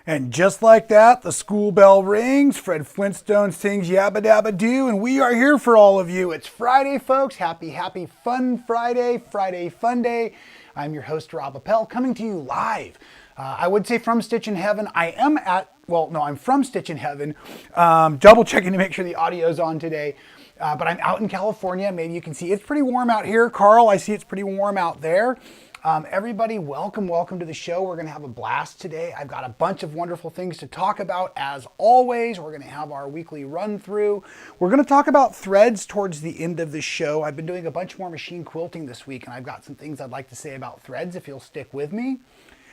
And just like that, the school bell rings, Fred Flintstone sings Yabba Dabba Doo, and we are here for all of you. It's Friday, folks. Happy, fun Friday, Friday Fun Day. I'm your host, Rob Appell, coming to you live. I would say from Stitchin Heaven. I'm from Stitchin Heaven. Double checking to make sure the audio's on today. But I'm out in California. Maybe you can see it's pretty warm out here. Carl, I see it's pretty warm out there. Everybody, welcome to the show. We're going to have a blast today. I've got a bunch of wonderful things to talk about. As always, we're going to have our weekly run through. We're going to talk about threads towards the end of the show. I've been doing a bunch more machine quilting this week, and I've got some things I'd like to say about threads if you'll stick with me.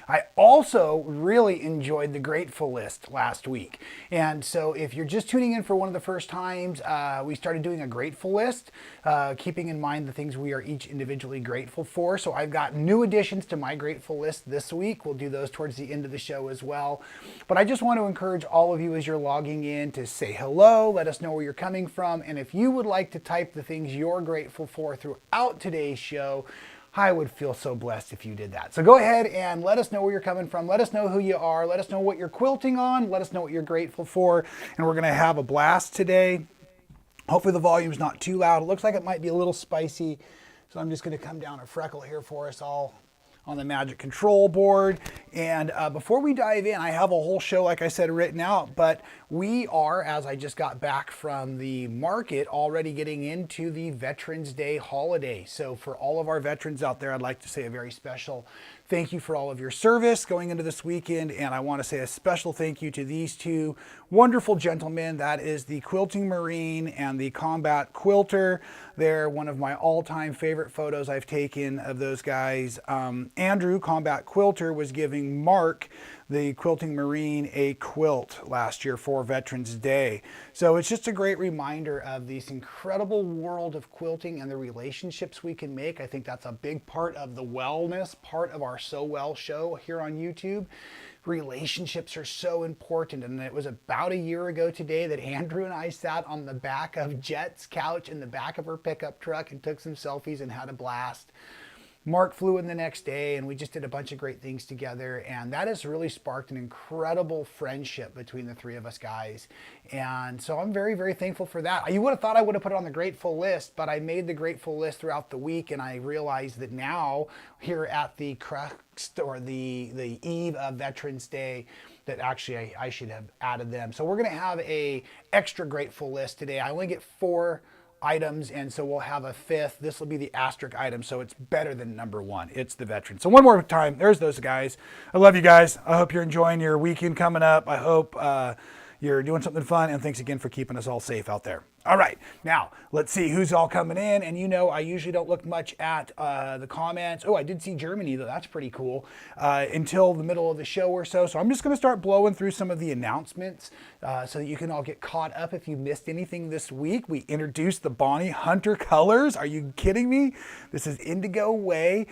I also really enjoyed the Grateful List last week. And so if you're just tuning in for one of the first times, we started doing a Grateful List, keeping in mind the things we are each individually grateful for. So I've got new additions to my Grateful List this week. We'll do those towards the end of the show as well. But I just want to encourage all of you as you're logging in to say hello, let us know where you're coming from. And if you would like to type the things you're grateful for throughout today's show, I would feel so blessed if you did that. So go ahead and let us know where you're coming from. Let us know who you are. Let us know what you're quilting on. Let us know what you're grateful for. And we're going to have a blast today. Hopefully the volume's not too loud. It looks like it might be a little spicy. So I'm just going to come down a freckle here for us all on the magic control board. And before we dive in, I have a whole show, like I said, written out, but we are, as I just got back from the market, already getting into the Veterans Day holiday. So for all of our veterans out there, I'd like to say a very special thank you for all of your service going into this weekend. And I want to say a special thank you to these two wonderful gentlemen. That is the Quilting Marine and the Combat Quilter. They're one of my all-time favorite photos I've taken of those guys. Andrew, Combat Quilter, was giving Mark, the Quilting Marine, a quilt last year for Veterans Day. So it's just a great reminder of this incredible world of quilting and the relationships we can make. I think that's a big part of the wellness part of our So Well show here on YouTube. Relationships are so important, and it was about a year ago today that Andrew and I sat on the back of Jet's couch in the back of her pickup truck and took some selfies and had a blast. Mark flew in the next day, and we just did a bunch of great things together, and that has really sparked an incredible friendship between the three of us guys. And so I'm very, very thankful for that. You would have thought I would have put it on the Grateful List, but I made the Grateful List throughout the week, and I realized that now, here at the crux or the eve of Veterans Day, that actually I should have added them. So we're going to have a extra Grateful List today. I only get 4 items, and so we'll have a 5th. This will be the asterisk item, so it's better than number 1. It's the veteran. So one more time, there's those guys. I love you guys. I hope you're enjoying your weekend coming up. I hope you're doing something fun, and thanks again for keeping us all safe out there. All right, now let's see who's all coming in. And you know, I usually don't look much at the comments. Oh, I did see Germany, though. That's pretty cool. Until the middle of the show or so. So I'm just going to start blowing through some of the announcements so that you can all get caught up if you missed anything this week. We introduced the Bonnie Hunter colors. Are you kidding me? This is Indigo Way.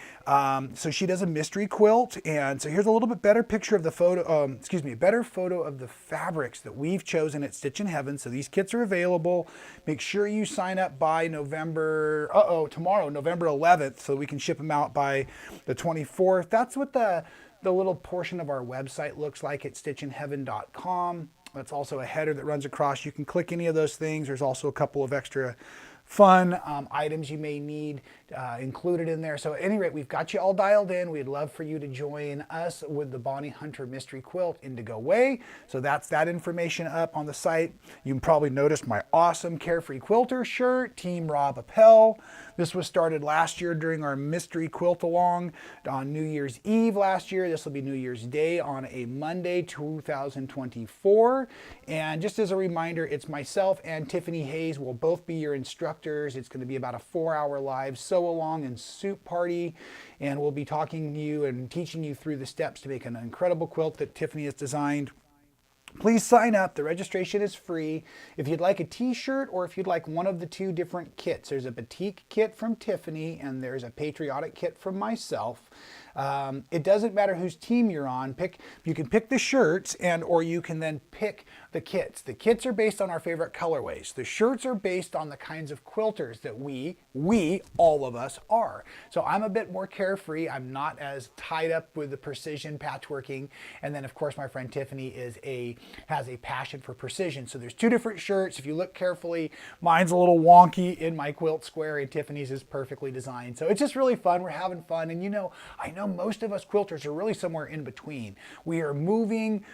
So she does a mystery quilt. And so here's a little bit better picture of the photo, better photo of the fabrics that we've chosen at Stitchin Heaven. So these kits are available. Make sure you sign up by tomorrow, November 11th, so we can ship them out by the 24th. That's what the little portion of our website looks like at stitchinheaven.com. That's also a header that runs across. You can click any of those things. There's also a couple of extra fun items you may need included in there. So at any rate, we've got you all dialed in. We'd love for you to join us with the Bonnie Hunter Mystery Quilt Indigo Way. So that's that information up on the site. You can probably notice my awesome Carefree Quilter shirt, Team Rob Appell. This was started last year during our Mystery Quilt Along on New Year's Eve last year. This will be New Year's Day on a Monday, 2024. And just as a reminder, it's myself and Tiffany Hayes will both be your instructors. It's going to be about a 4-hour live sew along and soup party, and we'll be talking to you and teaching you through the steps to make an incredible quilt that Tiffany has designed. Please sign up. The registration is free. If you'd like a t-shirt or if you'd like one of the 2 different kits, there's a batik kit from Tiffany and there's a patriotic kit from myself. It doesn't matter whose team you're on. You can pick the shirts or you can then pick the kits. The kits are based on our favorite colorways. The shirts are based on the kinds of quilters that we, all of us are. So I'm a bit more carefree. I'm not as tied up with the precision patchworking. And then of course my friend Tiffany has a passion for precision. So there's two different shirts. If you look carefully, mine's a little wonky in my quilt square and Tiffany's is perfectly designed. So it's just really fun. We're having fun. And I know most of us quilters are really somewhere in between. We are moving.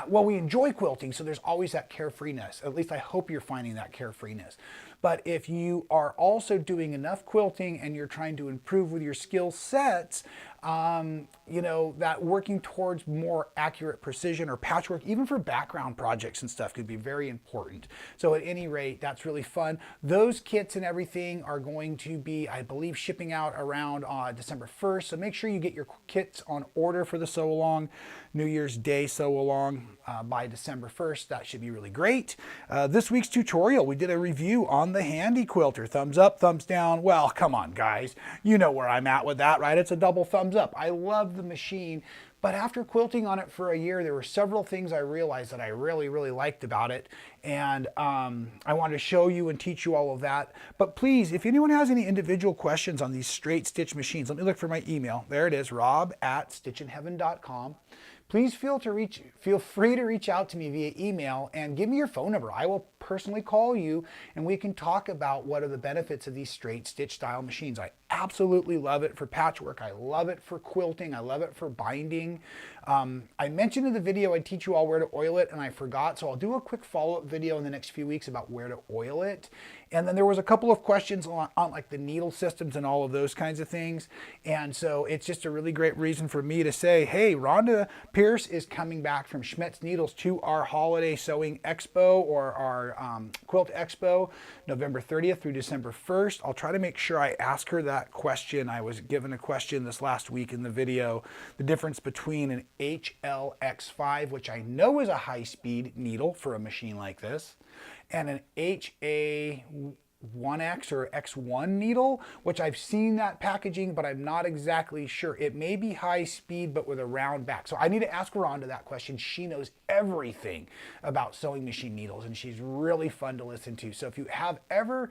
Well, we enjoy quilting, so there's always that carefreeness. At least I hope you're finding that carefreeness. But if you are also doing enough quilting and you're trying to improve with your skill sets, that working towards more accurate precision or patchwork, even for background projects and stuff, could be very important. So at any rate, that's really fun. Those kits and everything are going to be, I believe, shipping out around December 1st. So make sure you get your kits on order for the sew along, New Year's Day sew along by December 1st. That should be really great. This week's tutorial, we did a review on the Handy Quilter. Thumbs up, thumbs down. Well, come on, guys. You know where I'm at with that, right? It's a double thumbs up. I love the machine, but after quilting on it for a year, there were several things I realized that I really, really liked about it, and I wanted to show you and teach you all of that. But please, if anyone has any individual questions on these straight stitch machines, let me look for my email. There it is, rob@stitchinheaven.com. Please feel free to reach out to me via email and give me your phone number. I will personally call you and we can talk about what are the benefits of these straight stitch style machines. I absolutely love it for patchwork. I love it for quilting. I love it for binding. I mentioned in the video I'd teach you all where to oil it and I forgot, so I'll do a quick follow-up video in the next few weeks about where to oil it. And then there was a couple of questions on like the needle systems and all of those kinds of things. And so it's just a really great reason for me to say, hey, Rhonda Pierce is coming back from Schmetz Needles to our Holiday Sewing Expo or our Quilt Expo, November 30th through December 1st. I'll try to make sure I ask her that question. I was given a question this last week in the video, the difference between an HLX5, which I know is a high-speed needle for a machine like this, and an HA1X or X1 needle, which I've seen that packaging, but I'm not exactly sure. It may be high speed, but with a round back. So I need to ask Rhonda that question. She knows everything about sewing machine needles, and she's really fun to listen to. So if you have ever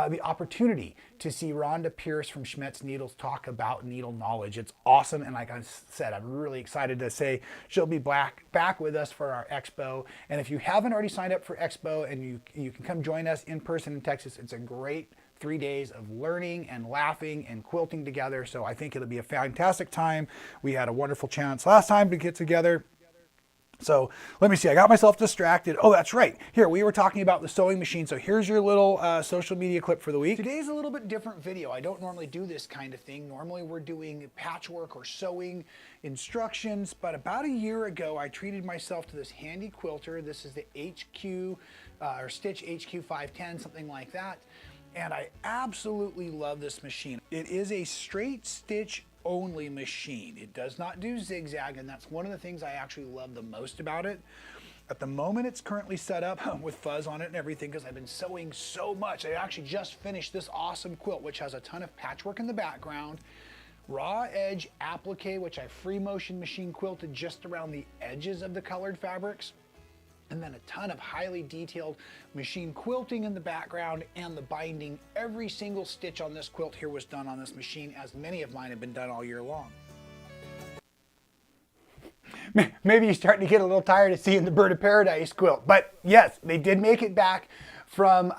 the opportunity to see Rhonda Pierce from Schmetz Needles talk about needle knowledge, it's awesome. And like I said, I'm really excited to say she'll be back with us for our expo. And if you haven't already signed up for expo and you can come join us in person in Texas, it's a great 3 days of learning and laughing and quilting together. So I think it'll be a fantastic time. We had a wonderful chance last time to get together. So let me see, I got myself distracted. Oh, that's right. Here, we were talking about the sewing machine. So here's your little social media clip for the week. Today's a little bit different video. I don't normally do this kind of thing. Normally we're doing patchwork or sewing instructions, but about a year ago, I treated myself to this handy quilter. This is the HQ or Stitch HQ 510, something like that. And I absolutely love this machine. It is a straight stitch only machine. It does not do zigzag, and that's one of the things I actually love the most about it. At the moment, it's currently set up with fuzz on it and everything because I've been sewing so much. I actually just finished this awesome quilt, which has a ton of patchwork in the background, raw edge applique, which I free motion machine quilted just around the edges of the colored fabrics, and then a ton of highly detailed machine quilting in the background and the binding. Every single stitch on this quilt here was done on this machine, as many of mine have been done all year long. Maybe you're starting to get a little tired of seeing the Bird of Paradise quilt, but yes, they did make it back from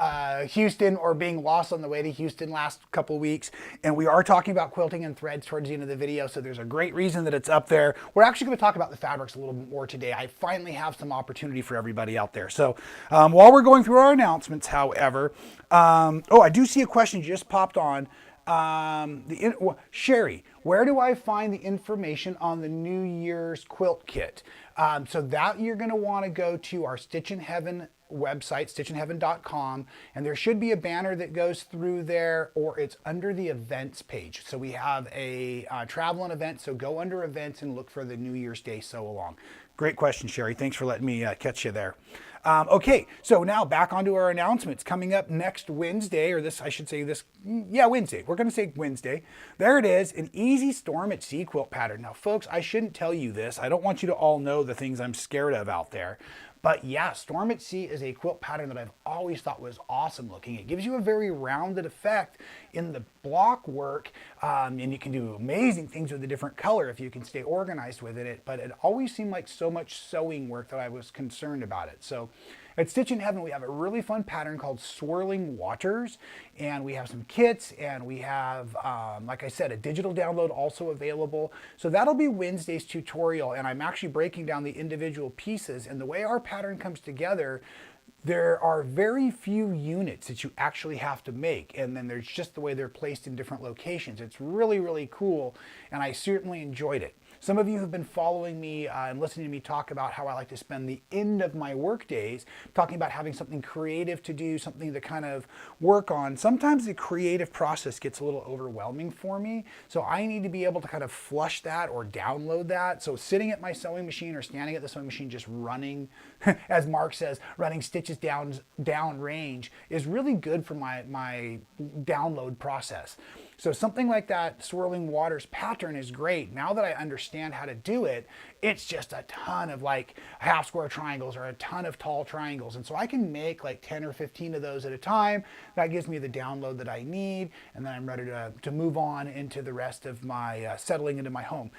Houston, or being lost on the way to Houston last couple weeks. And we are talking about quilting and threads towards the end of the video, so there's a great reason that it's up there. We're actually going to talk about the fabrics a little bit more today. I finally have some opportunity for everybody out there. So while we're going through our announcements, however, oh, I do see a question just popped on. Sherry, where do I find the information on the New Year's quilt kit? So that you're going to want to go to our Stitchin Heaven website, stitchinheaven.com, and there should be a banner that goes through there, or it's under the events page. So we have a travel and event, so go under events and look for the New Year's Day sew along. Great question, Sherry. Thanks for letting me catch you there. Okay, so now back onto our announcements. Coming up next Wednesday, or this, I should say this, yeah, Wednesday. We're going to say Wednesday. There it is, an easy storm at sea quilt pattern. Now, folks, I shouldn't tell you this. I don't want you to all know the things I'm scared of out there. But yeah, Storm at Sea is a quilt pattern that I've always thought was awesome looking. It gives you a very rounded effect in the block work, and you can do amazing things with a different color if you can stay organized with it. But it always seemed like so much sewing work that I was concerned about it. So at Stitchin Heaven, we have a really fun pattern called Swirling Waters, and we have some kits, and we have, like I said, a digital download also available. So that'll be Wednesday's tutorial, and I'm actually breaking down the individual pieces. And the way our pattern comes together, there are very few units that you actually have to make, and then there's just the way they're placed in different locations. It's really, really cool, and I certainly enjoyed it. Some of you have been following me and listening to me talk about how I like to spend the end of my work days talking about having something creative to do, something to kind of work on. Sometimes the creative process gets a little overwhelming for me, so I need to be able to kind of flush that or download that. So sitting at my sewing machine or standing at the sewing machine just running, as Mark says, running stitches down range is really good for my download process. So something like that Swirling Waters pattern is great. Now that I understand how to do it, it's just a ton of like half square triangles or a ton of tall triangles. And so I can make like 10 or 15 of those at a time. That gives me the download that I need. And then I'm ready to move on into the rest of my settling into my home.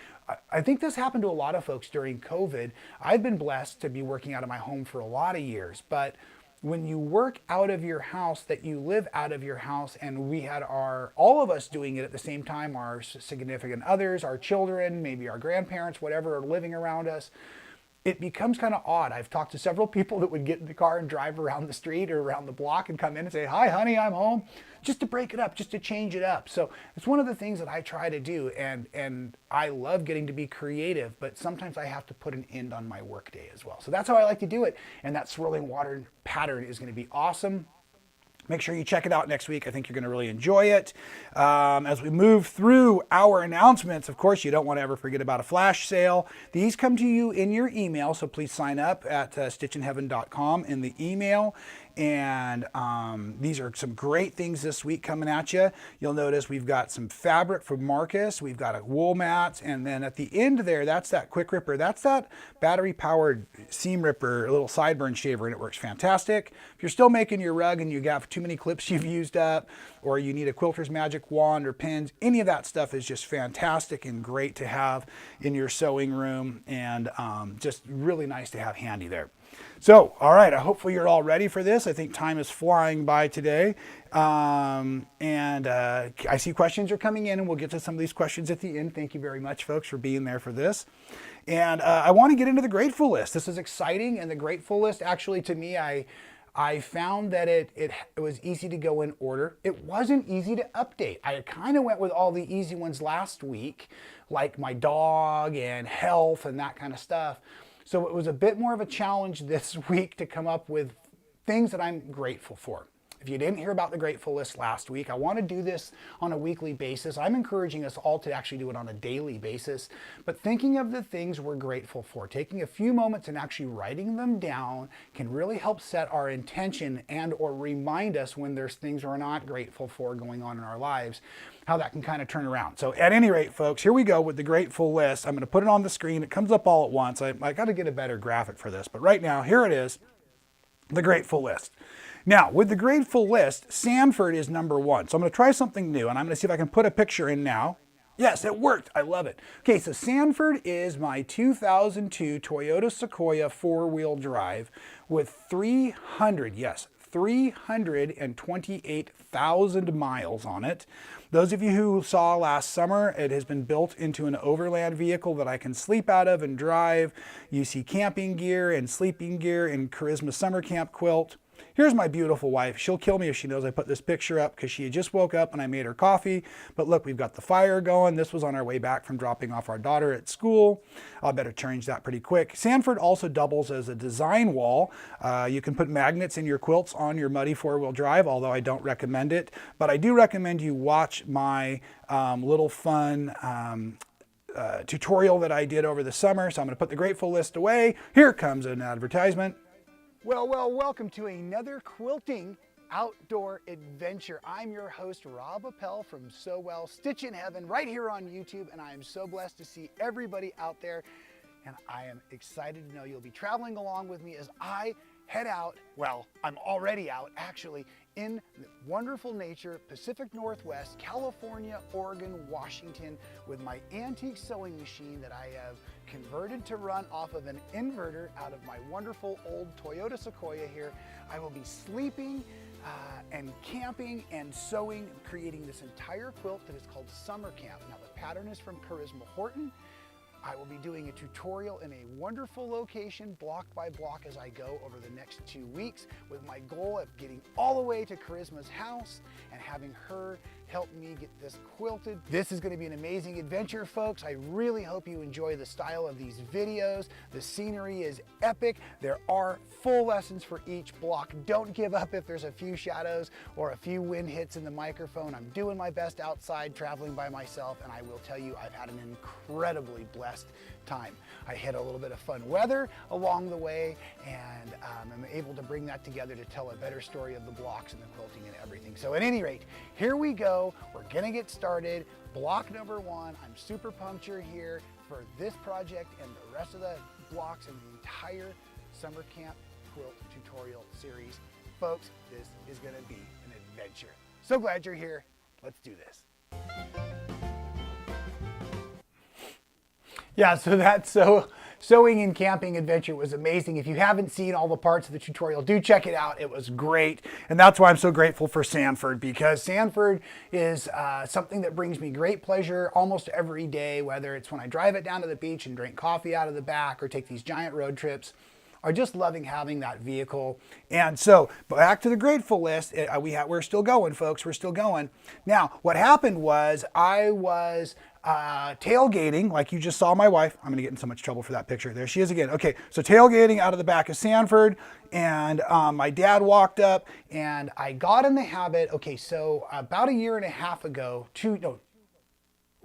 I think this happened to a lot of folks during COVID. I've been blessed to be working out of my home for a lot of years, but when you work out of your house, that you live out of your house, and we had all of us doing it at the same time, our significant others, our children, maybe our grandparents, whatever, are living around us, it becomes kind of odd. I've talked to several people that would get in the car and drive around the street or around the block and come in and say, "Hi, honey, I'm home," just to break it up, just to change it up. So it's one of the things that I try to do, and I love getting to be creative, but sometimes I have to put an end on my workday as well. So that's how I like to do it, and that Swirling Water pattern is going to be awesome. Make sure you check it out next week. I think you're going to really enjoy it. As we move through our announcements, of course, you don't want to ever forget about a flash sale. These come to you in your email, so please sign up at stitchinheaven.com in the email. And these are some great things this week coming at you. You'll notice we've got some fabric from Marcus. We've got a wool mats. And then at the end there, that's that quick ripper. That's that battery powered seam ripper, a little sideburn shaver, and it works fantastic. If you're still making your rug and you got too many clips you've used up, or you need a quilter's magic wand or pins, any of that stuff is just fantastic and great to have in your sewing room, and just really nice to have handy there. So, all right, hopefully you're all ready for this. I think time is flying by today. I see questions are coming in, and we'll get to some of these questions at the end. Thank you very much, folks, for being there for this. And I want to get into the grateful list. This is exciting, and the grateful list, actually, to me, I found that it was easy to go in order. It wasn't easy to update. I kind of went with all the easy ones last week, like my dog and health and that kind of stuff. So it was a bit more of a challenge this week to come up with things that I'm grateful for. If you didn't hear about the grateful list last week, I want to do this on a weekly basis. I'm encouraging us all to actually do it on a daily basis, but thinking of the things we're grateful for, taking a few moments and actually writing them down can really help set our intention and or remind us when there's things we're not grateful for going on in our lives, how that can kind of turn around. So at any rate, folks, here we go with the grateful list. I'm going to put it on the screen. It comes up all at once. I got to get a better graphic for this, but right now, here it is, the grateful list. Now, with the grateful list, Sanford is number one. So I'm going to try something new, and I'm going to see if I can put a picture in now. Yes, it worked. I love it. Okay, so Sanford is my 2002 Toyota Sequoia four-wheel drive with 328,000 miles on it. Those of you who saw last summer, it has been built into an overland vehicle that I can sleep out of and drive. You see camping gear and sleeping gear in Charisma Summer Camp quilt. Here's my beautiful wife. She'll kill me if she knows I put this picture up because she had just woke up and I made her coffee. But look, we've got the fire going. This was on our way back from dropping off our daughter at school. I'll better change that pretty quick. Sanford also doubles as a design wall. You can put magnets in your quilts on your muddy four-wheel drive, although I don't recommend it. But I do recommend you watch my little fun tutorial that I did over the summer. So I'm going to put the grateful list away. Here comes an advertisement. Well, welcome to another quilting outdoor adventure. I'm your host, Rob Appell from Stitchin Heaven, right here on YouTube, and I am so blessed to see everybody out there, and I am excited to know you'll be traveling along with me as I head out. Well, I'm already out, actually, in the wonderful nature, Pacific Northwest, California, Oregon, Washington, with my antique sewing machine that I have converted to run off of an inverter out of my wonderful old Toyota Sequoia here. I will be sleeping and camping and sewing, creating this entire quilt that is called Summer Camp. Now the pattern is from Charisma Horton. I will be doing a tutorial in a wonderful location, block by block, as I go over the next 2 weeks, with my goal of getting all the way to Charisma's house and having her help me get this quilted. This is going to be an amazing adventure, folks. I really hope you enjoy the style of these videos. The scenery is epic. There are full lessons for each block. Don't give up if there's a few shadows or a few wind hits in the microphone. I'm doing my best outside, traveling by myself, and I will tell you, I've had an incredibly blessed time. I hit a little bit of fun weather along the way, and I'm able to bring that together to tell a better story of the blocks and the quilting and everything. So at any rate, here we go. We're gonna get started. Block number 1. I'm super pumped you're here for this project and the rest of the blocks and the entire summer camp quilt tutorial series. Folks, this is gonna be an adventure. So glad you're here. Let's do this. Yeah, so that sewing and camping adventure was amazing. If you haven't seen all the parts of the tutorial, do check it out. It was great. And that's why I'm so grateful for Sanford, because Sanford is something that brings me great pleasure almost every day, whether it's when I drive it down to the beach and drink coffee out of the back or take these giant road trips. Are just loving having that vehicle. And so back to the grateful list. We're still going, folks. We're still going. Now, what happened was I was tailgating, like you just saw my wife. I'm going to get in so much trouble for that picture. There she is again. Okay, so tailgating out of the back of Sanford, and my dad walked up, and I got in the habit. Okay, so about a year and a half ago, a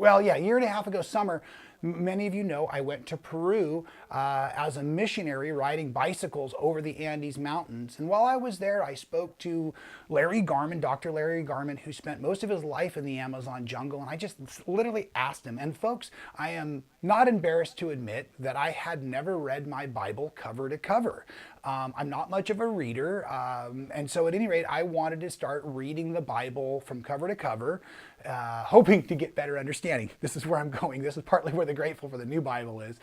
year and a half ago, summer, many of you know I went to Peru as a missionary riding bicycles over the Andes Mountains. And while I was there, I spoke to Larry Garman, Dr. Larry Garman, who spent most of his life in the Amazon jungle. And I just literally asked him. And folks, I am not embarrassed to admit that I had never read my Bible cover to cover. I'm not much of a reader. And so at any rate, I wanted to start reading the Bible from cover to cover, hoping to get better understanding. This is where I'm going. This is partly where the grateful for the new Bible is.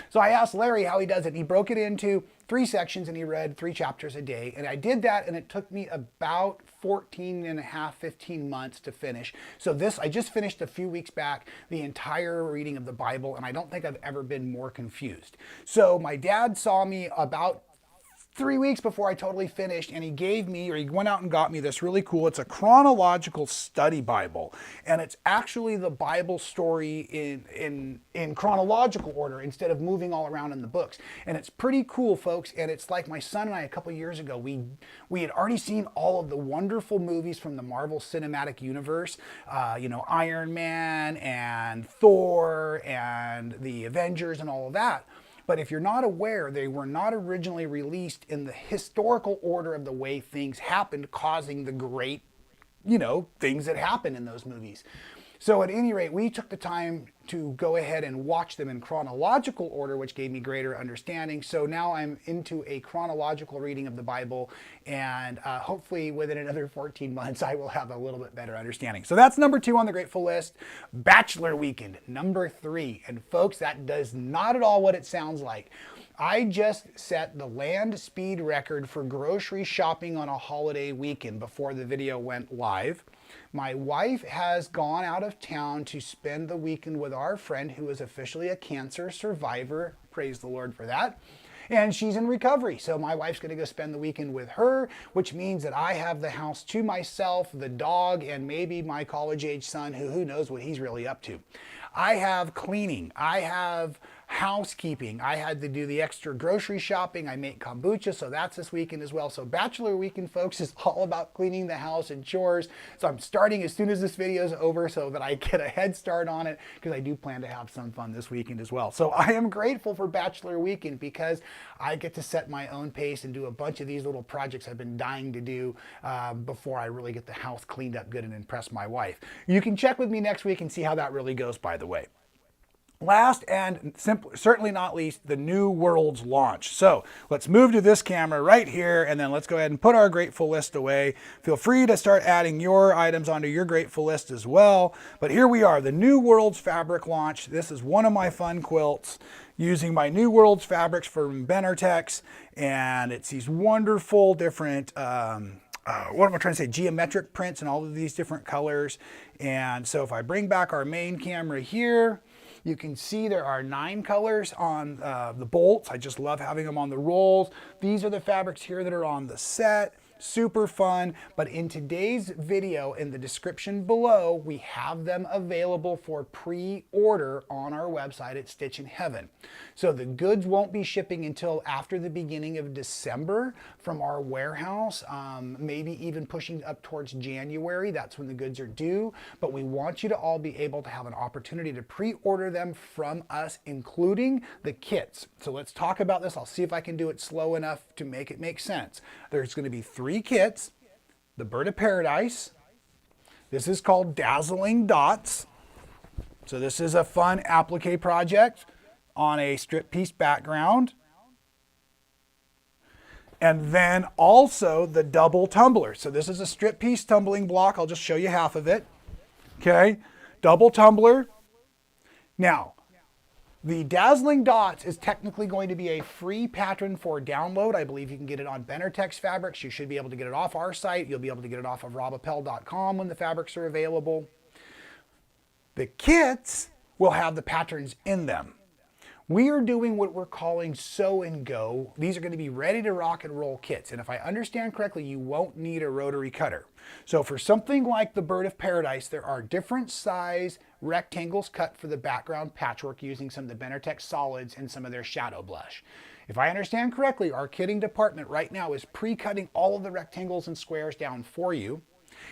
So I asked Larry how he does it. And he broke it into 3 sections and he read 3 chapters a day. And I did that, and it took me about 14 and a half, 15 months to finish. So I just finished a few weeks back the entire reading of the Bible, and I don't think I've ever been more confused. So my dad saw me about 3 weeks before I totally finished, and he went out and got me this really cool, it's a chronological study Bible, and it's actually the Bible story in chronological order instead of moving all around in the books. And it's pretty cool, folks, and it's like my son and I a couple years ago, we had already seen all of the wonderful movies from the Marvel Cinematic Universe, Iron Man and Thor and the Avengers and all of that. But if you're not aware, they were not originally released in the historical order of the way things happened, causing the great, things that happen in those movies. So at any rate, we took the time to go ahead and watch them in chronological order, which gave me greater understanding. So now I'm into a chronological reading of the Bible, and hopefully within another 14 months, I will have a little bit better understanding. So that's number 2 on the grateful list. Bachelor weekend, number 3. And folks, that does not at all what it sounds like. I just set the land speed record for grocery shopping on a holiday weekend before the video went live. My wife has gone out of town to spend the weekend with our friend who is officially a cancer survivor. Praise the Lord for that. And she's in recovery. So my wife's going to go spend the weekend with her, which means that I have the house to myself, the dog, and maybe my college-age son, who knows what he's really up to. I have cleaning. I have housekeeping. I had to do the extra grocery shopping. I make kombucha, so that's this weekend as well. So Bachelor Weekend, folks, is all about cleaning the house and chores. So I'm starting as soon as this video is over so that I get a head start on it, because I do plan to have some fun this weekend as well. So I am grateful for Bachelor Weekend because I get to set my own pace and do a bunch of these little projects I've been dying to do before I really get the house cleaned up good and impress my wife. You can check with me next week and see how that really goes, by the way. Last and certainly not least, the New Worlds launch. So let's move to this camera right here, and then let's go ahead and put our Grateful list away. Feel free to start adding your items onto your Grateful list as well. But here we are, the New Worlds fabric launch. This is one of my fun quilts using my New Worlds fabrics from TX, and it's these wonderful different what am I trying to say, geometric prints in all of these different colors. And so if I bring back our main camera here, you can see there are 9 colors on the bolts. I just love having them on the rolls. These are the fabrics here that are on the set. Super fun. But in today's video, in the description below, we have them available for pre-order on our website at Stitchin Heaven. So the goods won't be shipping until after the beginning of December from our warehouse, maybe even pushing up towards January. That's when the goods are due. But we want you to all be able to have an opportunity to pre-order them from us, including the kits. So let's talk about this. I'll see if I can do it slow enough to make it make sense. There's going to be 3 kits. The Bird of Paradise. This is called Dazzling Dots. So this is a fun applique project on a strip piece background. And then also the double tumbler. So this is a strip piece tumbling block. I'll just show you half of it. Okay, double tumbler. Now, the Dazzling Dots is technically going to be a free pattern for download. I believe you can get it on TX fabrics. You should be able to get it off our site. You'll be able to get it off of robappell.com when the fabrics are available. The kits will have the patterns in them. We are doing what we're calling sew and go. These are going to be ready to rock and roll kits. And if I understand correctly, you won't need a rotary cutter. So for something like the Bird of Paradise, there are different size rectangles cut for the background patchwork using some of the TX solids and some of their shadow blush. If I understand correctly, our kitting department right now is pre-cutting all of the rectangles and squares down for you.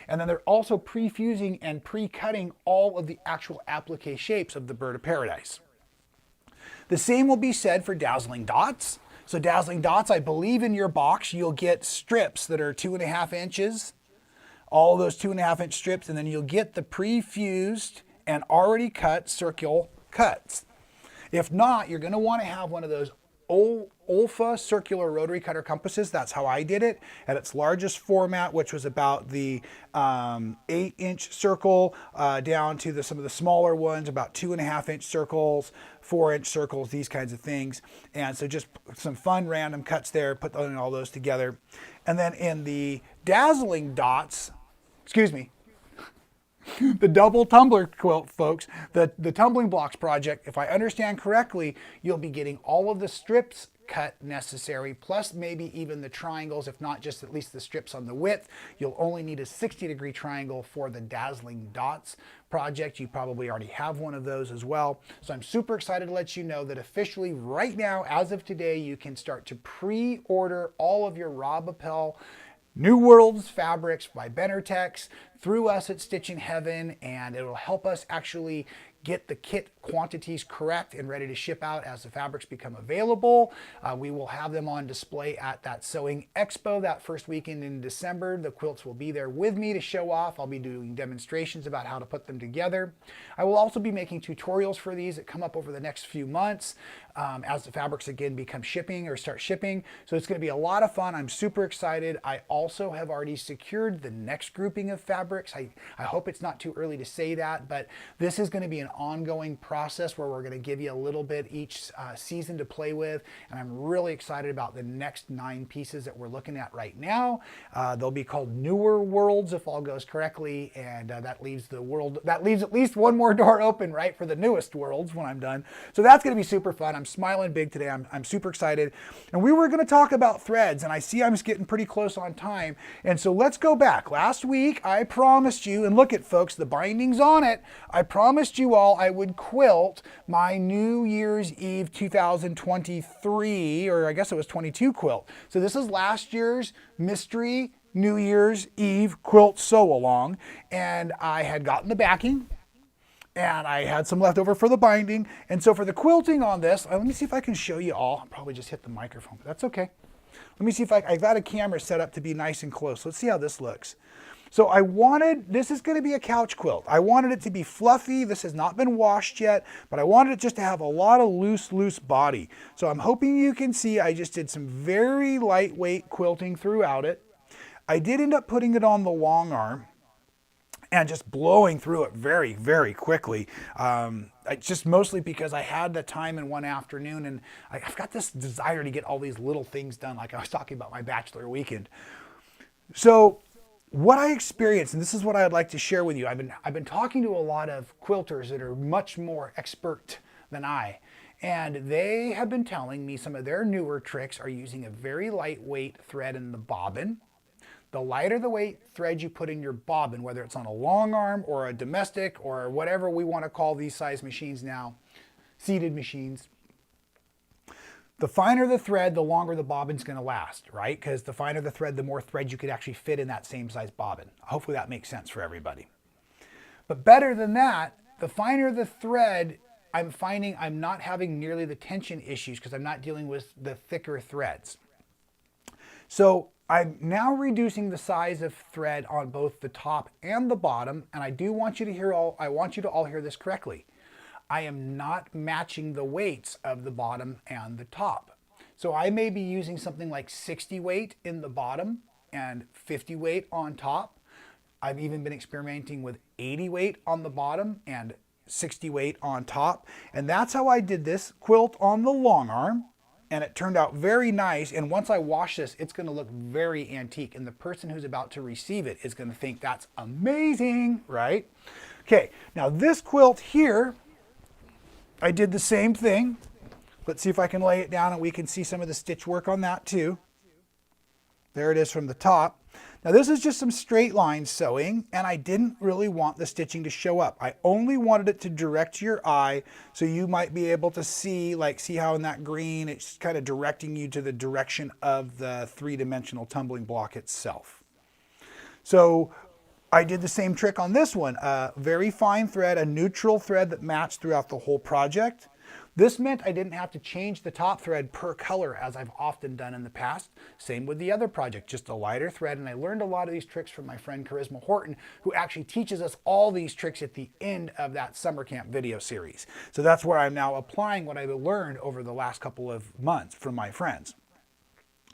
And then they're also pre-fusing and pre-cutting all of the actual applique shapes of the Bird of Paradise. The same will be said for Dazzling Dots. So Dazzling Dots, I believe in your box, you'll get strips that are 2.5 inches, all those 2.5 inch strips, and then you'll get the pre-fused and already cut circle cuts. If not, you're going to want to have one of those Olfa circular rotary cutter compasses. That's how I did it at its largest format, which was about the 8-inch circle down to some of the smaller ones, about 2.5-inch circles, 4-inch circles, these kinds of things. And so just some fun random cuts there, put all those together. And then in the Dazzling Dots, the double tumbler quilt, folks, the tumbling blocks project, if I understand correctly, you'll be getting all of the strips cut necessary, plus maybe even the triangles, if not just at least the strips on the width. You'll only need a 60-degree triangle for the Dazzling Dots project. You probably already have one of those as well. So I'm super excited to let you know that officially right now, as of today, you can start to pre-order all of your Rob Appell New Worlds fabrics by TX through us at Stitchin Heaven, and it'll help us actually get the kit quantities correct and ready to ship out as the fabrics become available. We will have them on display at that Sewing Expo that first weekend in December. The quilts will be there with me to show off. I'll be doing demonstrations about how to put them together. I will also be making tutorials for these that come up over the next few months as the fabrics again become shipping or start shipping. So it's going to be a lot of fun. I'm super excited. I also have already secured the next grouping of fabrics. I hope it's not too early to say that, but this is going to be an ongoing process where we're going to give you a little bit each season to play with, and I'm really excited about the next 9 pieces that we're looking at right now. They'll be called Newer Worlds if all goes correctly, and that leaves at least one more door open, right, for the newest worlds when I'm done. So that's going to be super fun. I'm smiling big today. I'm super excited. And we were going to talk about threads, and I see I'm getting pretty close on time, and so let's go back. Last week I promised you, and look at folks, the binding's on it. I promised you all all I would quilt my New Year's Eve 2023, or I guess it was 22 quilt. So this is last year's mystery New Year's Eve quilt sew along, and I had gotten the backing and I had some left over for the binding. And so for the quilting on this, let me see if I can show you all. I'll probably just hit the microphone, but that's okay. Let me see if I've got a camera set up to be nice and close. Let's see how this looks. So this is going to be a couch quilt. I wanted it to be fluffy. This has not been washed yet, but I wanted it just to have a lot of loose body. So I'm hoping you can see I just did some very lightweight quilting throughout it. I did end up putting it on the long arm and just blowing through it very, very quickly. Just mostly because I had the time in one afternoon, and I've got this desire to get all these little things done, like I was talking about my bachelor weekend. So what I experienced, and this is what I'd like to share with you, I've been talking to a lot of quilters that are much more expert than I, and they have been telling me some of their newer tricks are using a very lightweight thread in the bobbin. The lighter the weight thread you put in your bobbin, whether it's on a long arm or a domestic or whatever we want to call these size machines now, seated machines, the finer the thread, the longer the bobbin's going to last, right? Because the finer the thread, the more thread you could actually fit in that same size bobbin. Hopefully that makes sense for everybody. But better than that, the finer the thread, I'm finding I'm not having nearly the tension issues because I'm not dealing with the thicker threads. So I'm now reducing the size of thread on both the top and the bottom, and I want you to all hear this correctly. I am not matching the weights of the bottom and the top. So I may be using something like 60 weight in the bottom and 50 weight on top. I've even been experimenting with 80 weight on the bottom and 60 weight on top. And that's how I did this quilt on the long arm. And it turned out very nice. And once I wash this, it's going to look very antique. And the person who's about to receive it is going to think that's amazing, right? Okay, now this quilt here, I did the same thing. Let's see if I can lay it down and we can see some of the stitch work on that too. There it is from the top. Now this is just some straight line sewing, and I didn't really want the stitching to show up. I only wanted it to direct your eye so you might be able to see, see how in that green, it's kind of directing you to the direction of the three-dimensional tumbling block itself. So I did the same trick on this one, a very fine thread, a neutral thread that matched throughout the whole project. This meant I didn't have to change the top thread per color as I've often done in the past. Same with the other project, just a lighter thread. And I learned a lot of these tricks from my friend Charisma Horton, who actually teaches us all these tricks at the end of that summer camp video series. So that's where I'm now applying what I've learned over the last couple of months from my friends.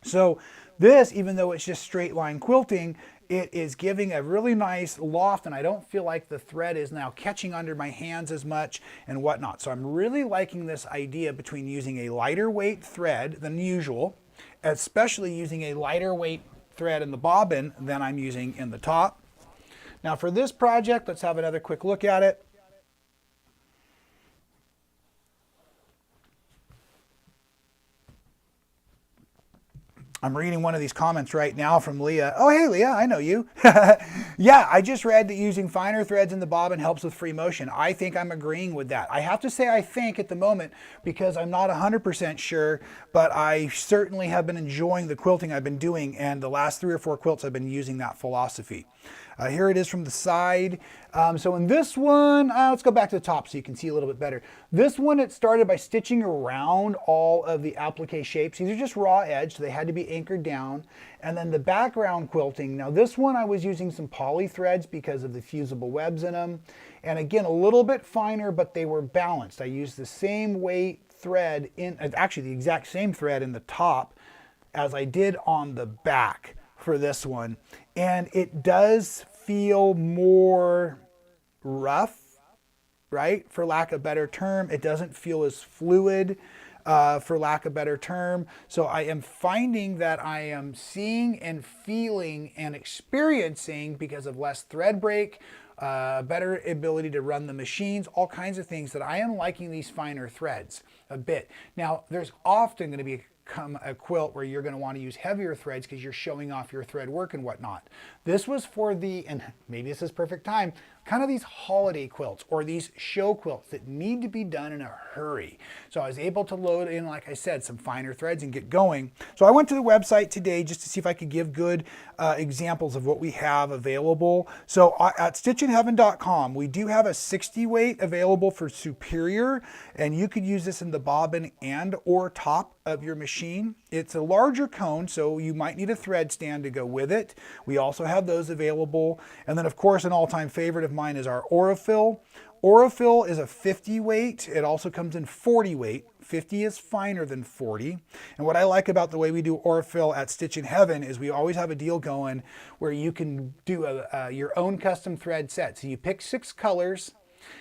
So this, even though it's just straight line quilting, it is giving a really nice loft, and I don't feel like the thread is now catching under my hands as much and whatnot. So I'm really liking this idea between using a lighter weight thread than usual, especially using a lighter weight thread in the bobbin than I'm using in the top. Now for this project, let's have another quick look at it. I'm reading one of these comments right now from Leah. Oh, hey, Leah, I know you. Yeah, I just read that using finer threads in the bobbin helps with free motion. I think I'm agreeing with that. I have to say I think at the moment because I'm not 100% sure, but I certainly have been enjoying the quilting I've been doing, and the last 3 or 4 quilts I've been using that philosophy. Here it is from the side. So in this one, let's go back to the top so you can see a little bit better. This one, it started by stitching around all of the applique shapes. These are just raw edge, so they had to be anchored down. And then the background quilting. Now this one I was using some poly threads because of the fusible webs in them. And again, a little bit finer, but they were balanced. I used the same weight thread, actually the exact same thread in the top as I did on the back for this one. And it does feel more rough, right? For lack of a better term. It doesn't feel as fluid, for lack of a better term. So I am finding that I am seeing and feeling and experiencing, because of less thread break, better ability to run the machines, all kinds of things, that I am liking these finer threads a bit. Now, there's often going to be a quilt where you're going to want to use heavier threads because you're showing off your thread work and whatnot. This was for and maybe this is perfect time, kind of these holiday quilts or these show quilts that need to be done in a hurry. So I was able to load in, like I said, some finer threads and get going. So I went to the website today just to see if I could give good examples of what we have available. So at stitchinheaven.com, we do have a 60 weight available for superior, and you could use this in the bobbin and or top of your machine. It's a larger cone, so you might need a thread stand to go with it. We also have those available. And then of course, an all-time favorite of mine is our Aurifil. Aurifil is a 50 weight. It also comes in 40 weight. 50 is finer than 40. And what I like about the way we do Aurifil at Stitchin Heaven is we always have a deal going where you can do your own custom thread set. So you pick 6 colors,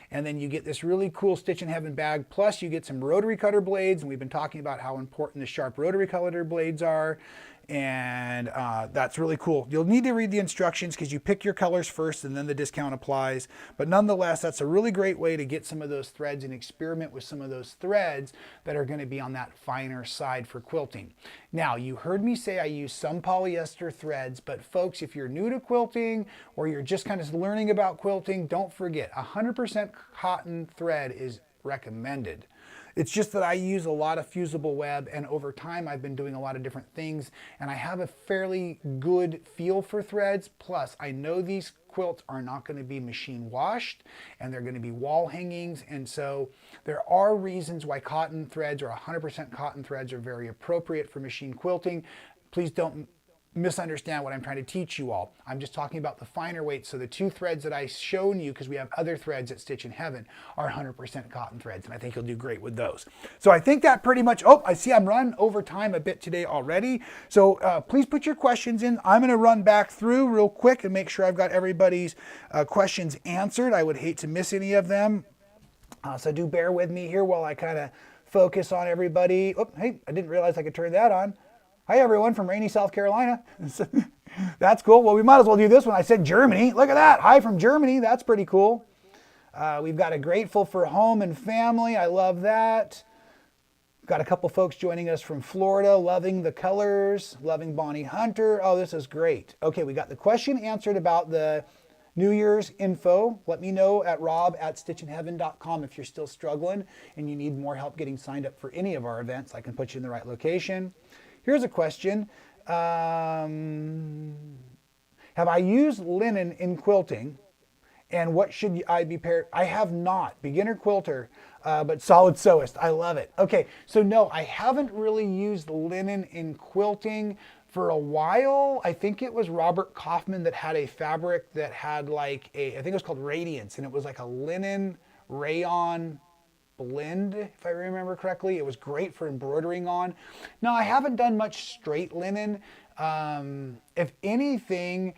and then you get this really cool Stitchin Heaven bag. Plus you get some rotary cutter blades, and we've been talking about how important the sharp rotary cutter blades are. And that's really cool. You'll need to read the instructions because you pick your colors first and then the discount applies. But nonetheless, that's a really great way to get some of those threads and experiment with some of those threads that are going to be on that finer side for quilting. Now, you heard me say I use some polyester threads, but folks, if you're new to quilting or you're just kind of learning about quilting, don't forget 100% cotton thread is recommended. It's just that I use a lot of fusible web, and over time I've been doing a lot of different things, and I have a fairly good feel for threads. Plus, I know these quilts are not going to be machine washed, and they're going to be wall hangings, and so there are reasons why cotton threads or 100% cotton threads are very appropriate for machine quilting. Please don't misunderstand what I'm trying to teach you all. I'm just talking about the finer weights. So the 2 threads that I've shown you, because we have other threads at Stitchin Heaven, are 100% cotton threads, and I think you'll do great with those. So I think that pretty much, I see I'm running over time a bit today already. So please put your questions in. I'm gonna run back through real quick and make sure I've got everybody's questions answered. I would hate to miss any of them. So do bear with me here while I kind of focus on everybody. Oh, hey, I didn't realize I could turn that on. Hi everyone from rainy South Carolina. That's cool. Well, we might as well do this one. I said Germany. Look at that. Hi from Germany. That's pretty cool. We've got a grateful for home and family. I love that. Got a couple folks joining us from Florida, loving the colors, loving Bonnie Hunter. Oh, this is great. Okay, we got the question answered about the New Year's info. Let me know at rob@stitchinheaven.com if you're still struggling and you need more help getting signed up for any of our events. I can put you in the right location. Here's a question. Have I used linen in quilting, and what should I be paired? I have not. Beginner quilter, but solid sewist. I love it. Okay, so no, I haven't really used linen in quilting for a while. I think it was Robert Kaufman that had a fabric that had like I think it was called Radiance, and it was like a linen rayon blend, if I remember correctly. It was great for embroidering on. Now, I haven't done much straight linen. If anything,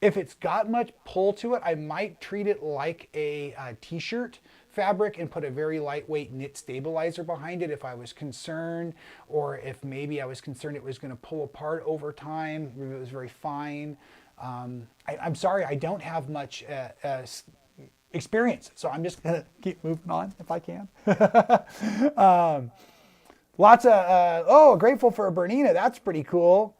if it's got much pull to it, I might treat it like a t-shirt fabric and put a very lightweight knit stabilizer behind it if I was concerned, or if maybe I was concerned it was going to pull apart over time, if it was very fine. I'm sorry, I don't have much experience, so I'm just gonna keep moving on if I can. Lots of grateful for a Bernina. That's pretty cool.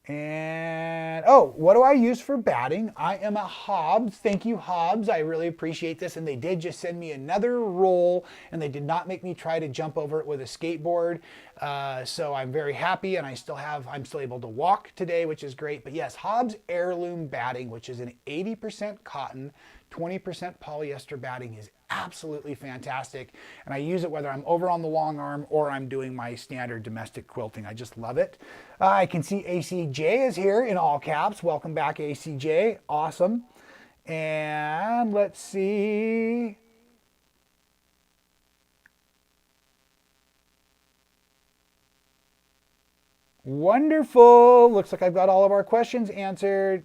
And what do I use for batting? I am a Hobbs. Thank you, Hobbs. I really appreciate this. And they did just send me another roll, and they did not make me try to jump over it with a skateboard. So I'm very happy, and I'm still able to walk today, which is great. But yes, Hobbs Heirloom batting, which is an 80% cotton, 20% polyester batting, is absolutely fantastic. And I use it whether I'm over on the long arm or I'm doing my standard domestic quilting. I just love it. I can see ACJ is here in all caps. Welcome back, ACJ. Awesome. And let's see. Wonderful. Looks like I've got all of our questions answered.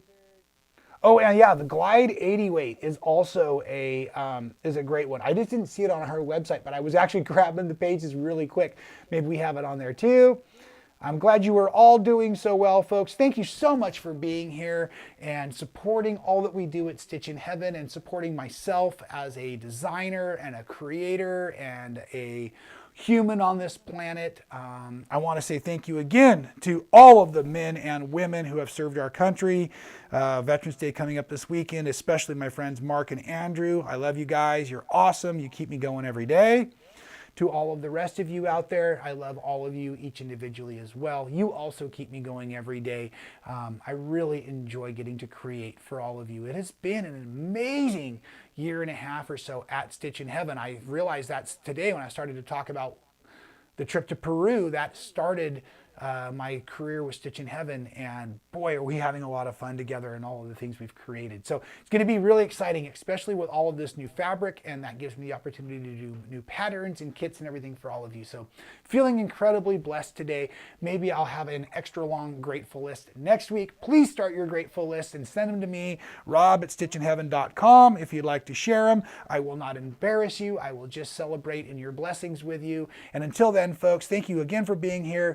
Oh, and yeah, the Glide 80 weight is also a great one. I just didn't see it on her website, but I was actually grabbing the pages really quick. Maybe we have it on there too. I'm glad you are all doing so well, folks. Thank you so much for being here and supporting all that we do at Stitchin Heaven, and supporting myself as a designer and a creator and a human on this planet. I want to say thank you again to all of the men and women who have served our country. Veterans Day coming up this weekend, especially my friends Mark and Andrew. I love you guys. You're awesome. You keep me going every day. To all of the rest of you out there, I love all of you each individually as well. You also keep me going every day. I really enjoy getting to create for all of you. It has been an amazing year and a half or so at Stitchin Heaven. I realized that's today when I started to talk about the trip to Peru. That started my career with Stitchin Heaven, and boy, are we having a lot of fun together and all of the things we've created. So it's going to be really exciting, especially with all of this new fabric, and that gives me the opportunity to do new patterns and kits and everything for all of you. So feeling incredibly blessed today. Maybe I'll have an extra long grateful list next week. Please start your grateful list and send them to me, rob@stitchinheaven.com, if you'd like to share them. I will not embarrass you. I will just celebrate in your blessings with you. And until then, folks, thank you again for being here.